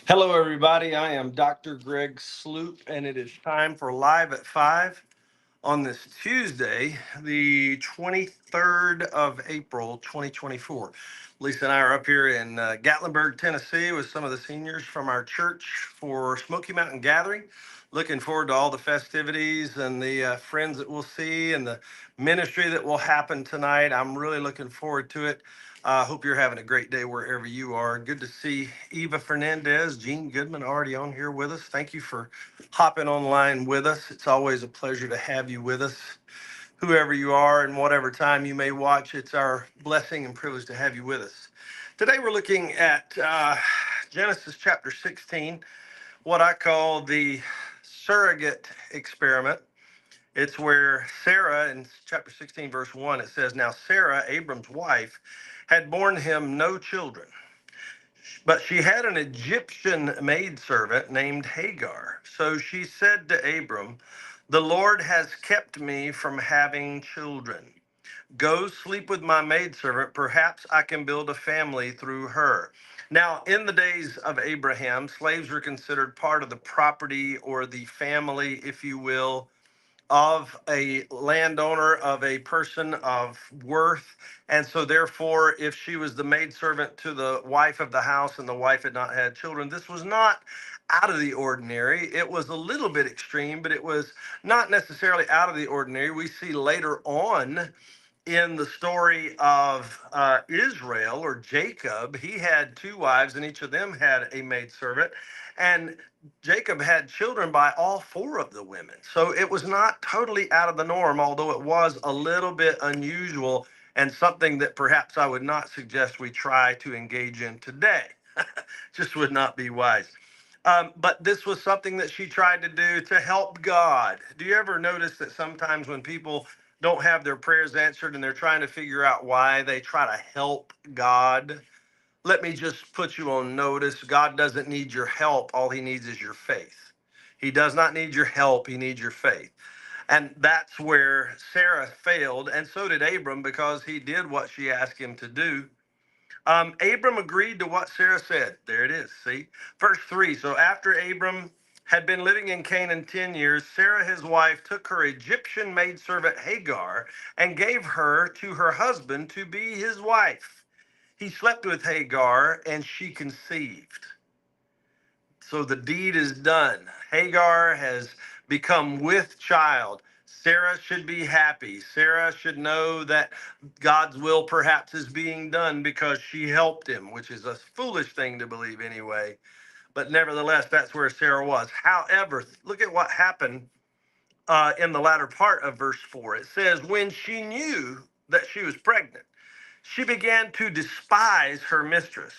Hello, everybody. I am Dr. Greg Sloop, and it is time for Live at 5 on this Tuesday, the 23rd of April, 2024. Lisa and I are up here in Gatlinburg, Tennessee, with some of the seniors from our church for Smoky Mountain Gathering. Looking forward to all the festivities and the friends that we'll see and the ministry that will happen tonight. I'm really looking forward to it. I hope you're having a great day wherever you are. Good to see Eva Fernandez, Gene Goodman already on here with us. Thank you for hopping online with us. It's always a pleasure to have you with us. Whoever you are and whatever time you may watch, it's our blessing and privilege to have you with us. Today we're looking at Genesis chapter 16, what I call the surrogate experiment. It's where Sarah, in chapter 16, verse 1, it says, "Now Sarah, Abram's wife, had borne him no children, but she had an Egyptian maidservant named Hagar. So she said to Abram, 'The Lord has kept me from having children. Go sleep with my maidservant. Perhaps I can build a family through her.'" Now, in the days of Abraham, slaves were considered part of the property or the family, if you will, of a landowner, of a person of worth. And so, therefore, if she was the maidservant to the wife of the house and the wife had not had children, this was not out of the ordinary. It was a little bit extreme, but it was not necessarily out of the ordinary. We see later on in the story of Israel or Jacob, he had two wives, and each of them had a maidservant. And Jacob had children by all four of the women. So it was not totally out of the norm, although it was a little bit unusual and something that perhaps I would not suggest we try to engage in today. Just would not be wise. But this was something that she tried to do to help God. Do you ever notice that sometimes when people don't have their prayers answered and they're trying to figure out why, they try to help God? Let me just put you on notice. God doesn't need your help. All he needs is your faith. He does not need your help. He needs your faith. And that's where Sarah failed, and so did Abram, because he did what she asked him to do. Abram agreed to what Sarah said. There it is. See, verse 3. So after Abram had been living in Canaan 10 years, Sarah, his wife, took her Egyptian maidservant Hagar and gave her to her husband to be his wife. He slept with Hagar and she conceived. So the deed is done. Hagar has become with child. Sarah should be happy. Sarah should know that God's will perhaps is being done because she helped him, which is a foolish thing to believe anyway. But nevertheless, that's where Sarah was. However, look at what happened in the latter part of verse 4. It says, when she knew that she was pregnant, she began to despise her mistress.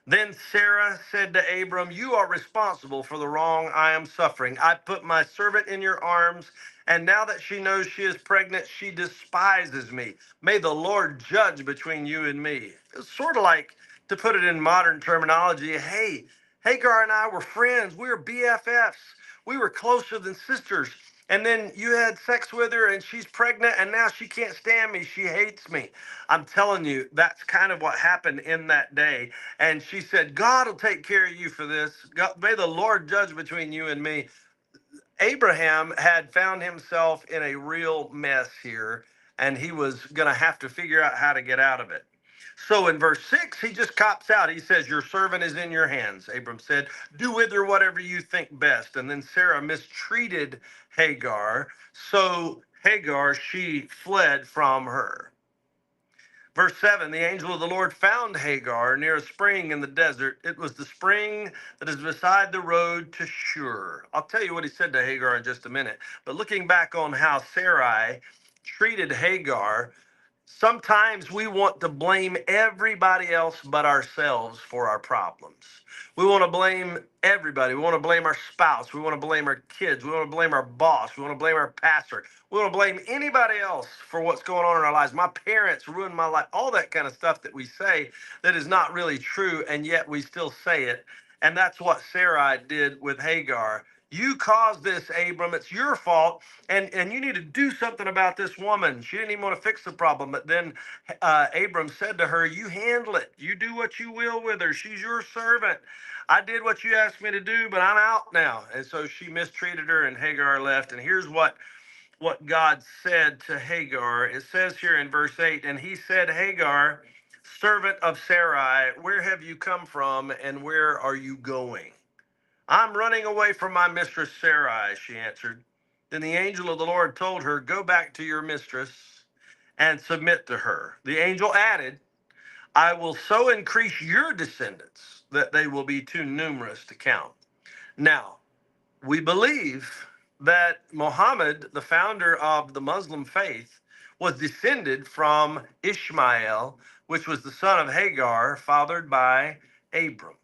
Then Sarah said to Abram, "You are responsible for the wrong I am suffering. I put my servant in your arms, and now that she knows she is pregnant, she despises me. May the Lord judge between you and me." It's sort of like, to put it in modern terminology, hey, Hagar and I were friends. We were BFFs. We were closer than sisters. And then you had sex with her and she's pregnant and now she can't stand me. She hates me. I'm telling you, that's kind of what happened in that day. And she said, God will take care of you for this. God, may the Lord judge between you and me. Abraham had found himself in a real mess here, and he was going to have to figure out how to get out of it. So in verse 6, he just cops out. He says, "Your servant is in your hands." Abram said, "Do with her whatever you think best." And then Sarah mistreated Hagar. So Hagar, she fled from her. Verse 7, the angel of the Lord found Hagar near a spring in the desert. It was the spring that is beside the road to Shur. I'll tell you what he said to Hagar in just a minute. But looking back on how Sarai treated Hagar, sometimes we want to blame everybody else but ourselves for our problems. We want to blame everybody. We want to blame our spouse. We want to blame our kids. We want to blame our boss. We want to blame our pastor. We want to blame anybody else for what's going on in our lives. My parents ruined my life. All that kind of stuff that we say that is not really true, and yet we still say it. And that's what Sarai did with Hagar. You caused this, Abram. It's your fault. And you need to do something about this woman. She didn't even want to fix the problem. But then Abram said to her, you handle it. You do what you will with her. She's your servant. I did what you asked me to do, but I'm out now. And so she mistreated her, and Hagar left. And here's what God said to Hagar. It says here in verse 8, and he said, Hagar, servant of Sarai, where have you come from and where are you going? I'm running away from my mistress Sarai, she answered. Then the angel of the Lord told her, go back to your mistress and submit to her. The angel added, I will so increase your descendants that they will be too numerous to count. Now, we believe that Muhammad, the founder of the Muslim faith, was descended from Ishmael, which was the son of Hagar, fathered by Abram.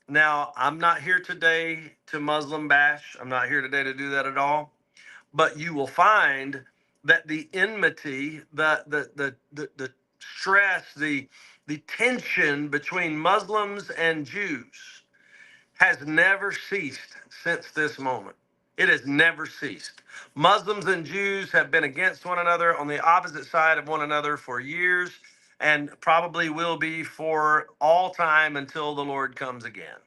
Now, I'm not here today to Muslim bash. I'm not here today to do that at all. But you will find that the enmity, the stress, the tension between Muslims and Jews has never ceased since this moment. It has never ceased. Muslims and Jews have been against one another on the opposite side of one another for years and probably will be for all time until the Lord comes again.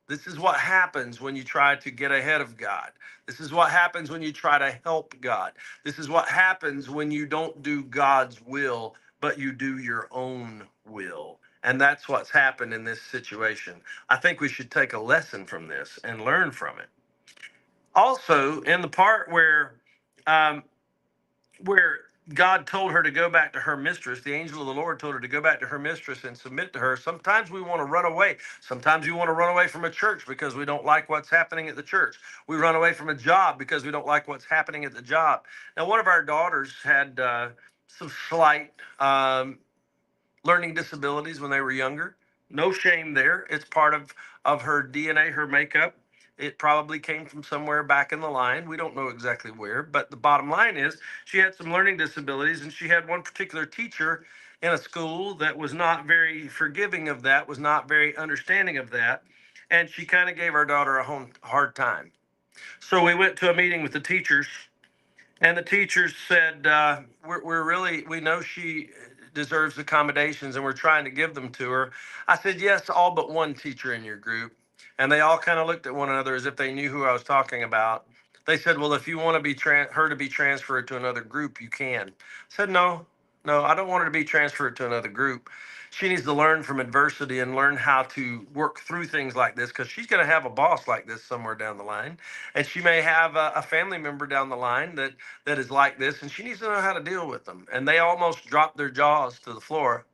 This is what happens when you try to get ahead of God. This is what happens when you try to help God. This is what happens when you don't do God's will, but you do your own will. And that's what's happened in this situation. I think we should take a lesson from this and learn from it. Also, in the part um, where God told her to go back to her mistress, the angel of the Lord told her to go back to her mistress and submit to her. Sometimes we want to run away. Sometimes we want to run away from a church because we don't like what's happening at the church. We run away from a job because we don't like what's happening at the job. Now, one of our daughters had some slight learning disabilities when they were younger. No shame there. It's part of her DNA, her makeup. It probably came from somewhere back in the line. We don't know exactly where, but the bottom line is she had some learning disabilities, and she had one particular teacher in a school that was not very forgiving of that, was not very understanding of that, and she kind of gave our daughter a hard time. So we went to a meeting with the teachers, and the teachers said, we know she deserves accommodations and we're trying to give them to her. I said, yes, all but one teacher in your group. And they all kind of looked at one another as if they knew who I was talking about. They said, well, if you want to be her to be transferred to another group, you can. I said, no, I don't want her to be transferred to another group. She needs to learn from adversity and learn how to work through things like this, because she's going to have a boss like this somewhere down the line. And she may have a family member down the line that is like this, and she needs to know how to deal with them. And they almost dropped their jaws to the floor.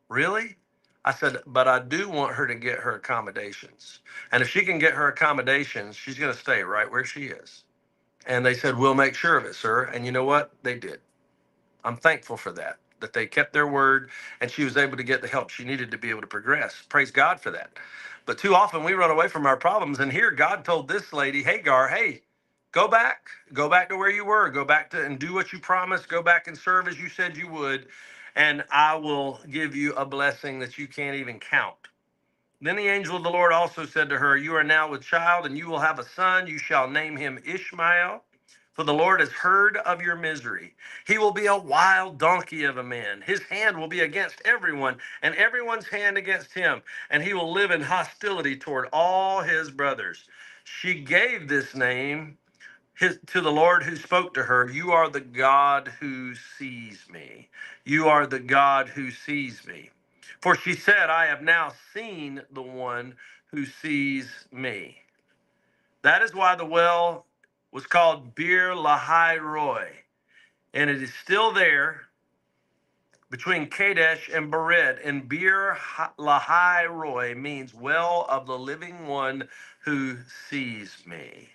Really? I said, but I do want her to get her accommodations. And if she can get her accommodations, she's going to stay right where she is. And they said, we'll make sure of it, sir. And you know what? They did. I'm thankful for that they kept their word, and she was able to get the help she needed to be able to progress. Praise God for that. But too often we run away from our problems. And here God told this lady, Hagar, hey, go back to where you were, go back to and do what you promised, go back and serve as you said you would, and I will give you a blessing that you can't even count. Then the angel of the Lord also said to her, you are now with child, and you will have a son. You shall name him Ishmael, for the Lord has heard of your misery. He will be a wild donkey of a man. His hand will be against everyone, and everyone's hand against him, and he will live in hostility toward all his brothers. She gave this name to the Lord who spoke to her, you are the God who sees me. You are the God who sees me. For she said, I have now seen the one who sees me. That is why the well was called Bir Lahai Roy. And it is still there between Kadesh and Bered. And Bir Lahai Roy means well of the living one who sees me.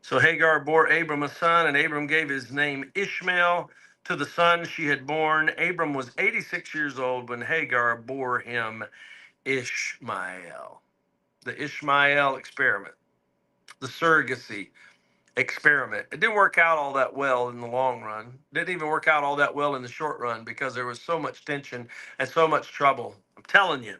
So Hagar bore Abram a son, and Abram gave his name Ishmael to the son she had born. Abram was 86 years old when Hagar bore him Ishmael. The Ishmael experiment, the surrogacy experiment. It didn't work out all that well in the long run. Didn't even work out all that well in the short run because there was so much tension and so much trouble. I'm telling you,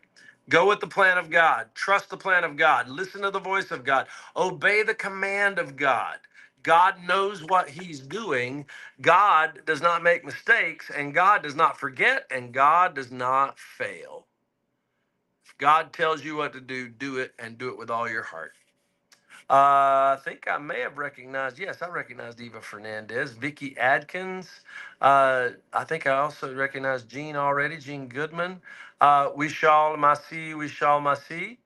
Go with the plan of God. Trust the plan of God. Listen to the voice of God. Obey the command of God. God knows what he's doing. God does not make mistakes, and God does not forget, and God does not fail. If God tells you what to do it, and do it with all your heart. I think I may have recognized, yes, I recognized Eva Fernandez, Vicky Adkins. I think I also recognized Jean already, Jean Goodman. Wishal Masi.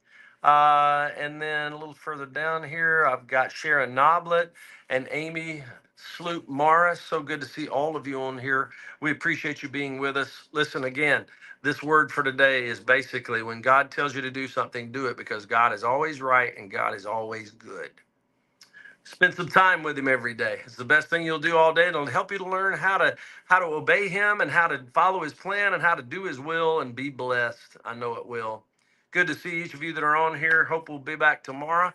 And then a little further down here, I've got Sharon Noblet and Amy Sloop Morris. So good to see all of you on here. We appreciate you being with us. Listen again. This word for today is basically when God tells you to do something, do it, because God is always right and God is always good. Spend some time with him every day. It's the best thing you'll do all day. It'll help you to learn how to obey him and how to follow his plan and how to do his will and be blessed. I know it will. Good to see each of you that are on here. Hope we'll be back tomorrow.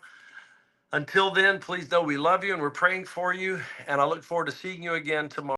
Until then, please know we love you and we're praying for you. And I look forward to seeing you again tomorrow.